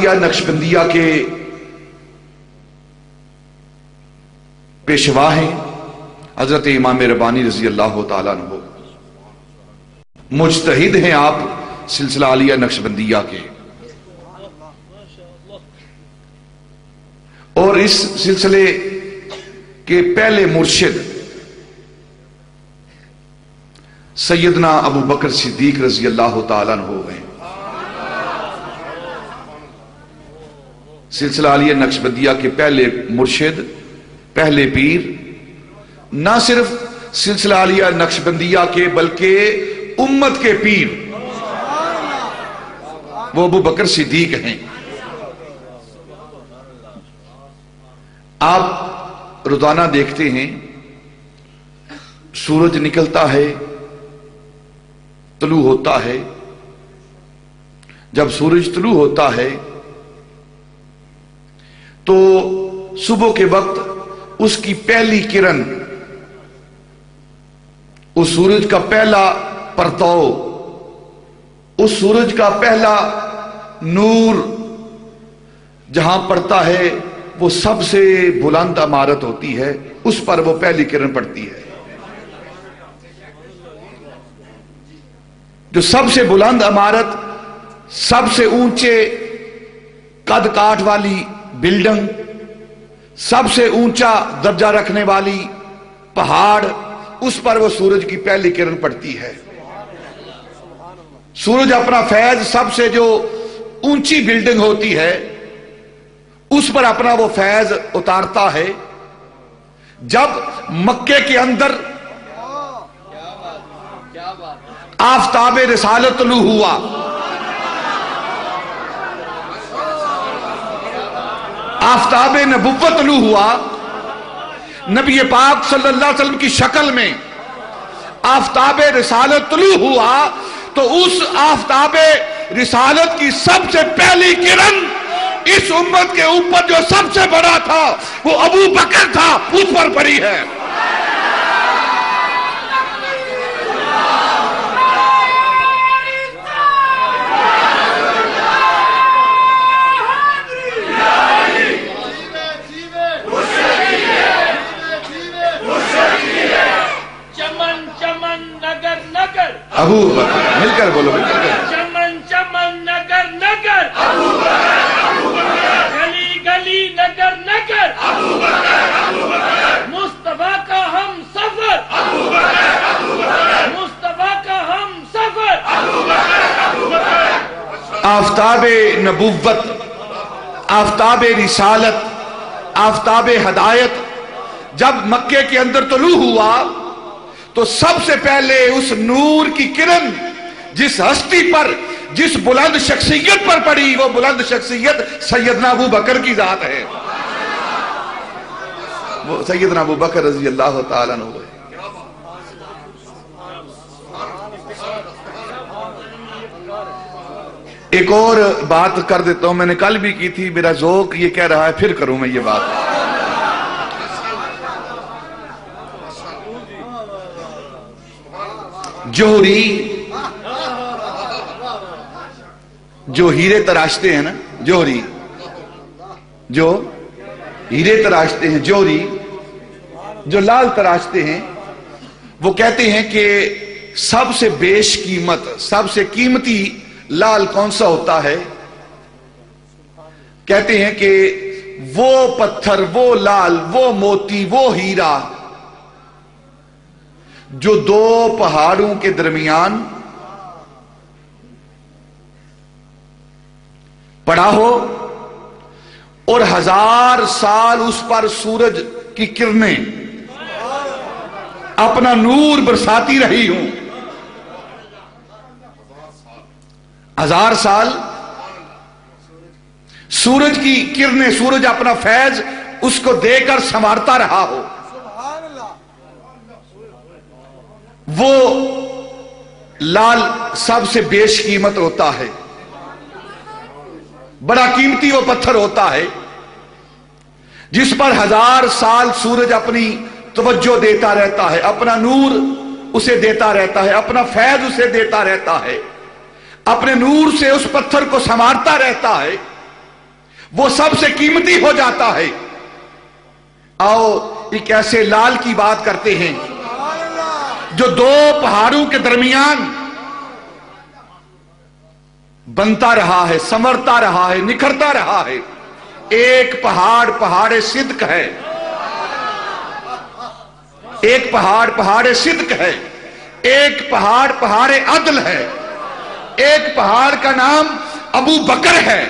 नक्शबंदिया के पेशवा हैं हजरत इमाम रब्बानी रजी अल्लाह तआला अन्हु। मुज्तहिद हैं आप सिलसिला आलिया नक्शबंदिया के, और इस सिलसिले के पहले मुर्शिद सैयदना अबू बकर सिद्दीक रजी अल्लाह तआला अन्हु हैं। सिलसिला आलिया नक्शबंदिया के पहले मुर्शिद, पहले पीर, ना सिर्फ सिलसिला आलिया नक्शबंदिया के बल्कि उम्मत के पीर वो अबू बकर सिद्दीक हैं। आप रोजाना देखते हैं सूरज निकलता है, तुलू होता है। जब सूरज तुलू होता है तो सुबह के वक्त उसकी पहली किरण, उस सूरज का पहला परताव, उस सूरज का पहला नूर जहां पड़ता है वो सबसे बुलंद इमारत होती है, उस पर वो पहली किरण पड़ती है। जो सबसे बुलंद इमारत, सबसे ऊंचे कद काठ वाली बिल्डिंग, सबसे ऊंचा दर्जा रखने वाली पहाड़, उस पर वो सूरज की पहली किरण पड़ती है। सूरज अपना फैज सबसे जो ऊंची बिल्डिंग होती है उस पर अपना वो फैज उतारता है। जब मक्के के अंदर आफताब रिसालत तुलू हुआ, आफताब नबुव्वत तुलू हुआ, नबी पाक सल्लल्लाहु अलैहि वसल्लम की शक्ल में आफताब रिसालत तुलू हुआ, तो उस आफताब रिसालत की सबसे पहली किरण इस उम्मत के ऊपर जो सबसे बड़ा था वो अबू बकर था, उस पर पड़ी है। अबू बकर, मिलकर बोलो, मिलकर। चमन चमन नगर नगर अबू बकर, गली गली नगर नगर अबू बकर, मुस्तफा का हम सफर अबू बकर, मुस्तफा का हम सफर अबू बकर। आफताब नबुव्वत, आफताब रिसालत, आफताब हदायत जब मक्के के अंदर तुलू हुआ तो सबसे पहले उस नूर की किरण जिस हस्ती पर, जिस बुलंद शख्सियत पर पड़ी, वो बुलंद शख्सियत सैयदना अबू बकर की जात है। वो सैयदना अबू बकर रजी अल्लाह तआला अन्हु है। एक और बात कर देता हूं, मैंने कल भी की थी, मेरा ज़ौक़ ये कह रहा है फिर करूं मैं ये बात। जोहरी जो हीरे तराशते हैं ना, जोहरी जो हीरे तराशते हैं, जोहरी जो लाल तराशते हैं, वो कहते हैं कि सबसे बेशकीमत, सबसे कीमती लाल कौन सा होता है? कहते हैं कि वो पत्थर, वो लाल, वो मोती, वो हीरा जो दो पहाड़ों के दरमियान पड़ा हो और 1000 साल उस पर सूरज की किरणें अपना नूर बरसाती रही हूं। 1000 साल सूरज की किरणें, सूरज अपना फैज उसको देकर संवारता रहा हो, वो लाल सबसे बेशकीमत होता है, बड़ा कीमती वो पत्थर होता है जिस पर 1000 साल सूरज अपनी तवज्जो देता रहता है, अपना नूर उसे देता रहता है, अपना फैज उसे देता रहता है, अपने नूर से उस पत्थर को संवारता रहता है। وہ سب سے قیمتی ہو جاتا ہے۔ آؤ ایک ایسے لال کی بات کرتے ہیں جو دو پہاڑوں کے درمیان بنتا رہا ہے، سنورتا رہا ہے، نکھرتا رہا ہے۔ ایک پہاڑ پہاڑ صدق ہے، ایک پہاڑ پہاڑ صدق ہے، ایک پہاڑ پہاڑ عدل ہے، ایک پہاڑ کا نام ابو بکر ہے،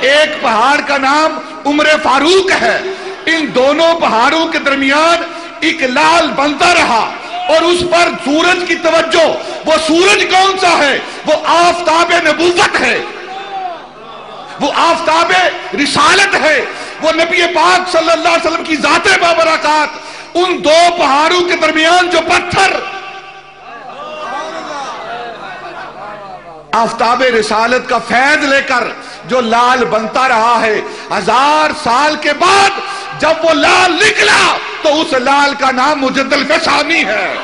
ایک پہاڑ کا نام عمر فاروق ہے۔ ان دونوں پہاڑوں کے درمیان ایک لال بنتا رہا اور اس پر سورج کی توجہ، وہ سورج کون سا ہے؟ وہ آفتاب نبوت ہے، وہ آفتاب رسالت ہے، وہ نبی پاک صلی اللہ علیہ وسلم کی ذات بابرکات۔ ان دو پہاڑوں کے درمیان جو پتھر آفتاب رسالت کا فیض لے کر جو لال بنتا رہا ہے، 1000 سال کے بعد جب وہ لال نکلا تو اس لال کا نام مجد الفسانی ہے۔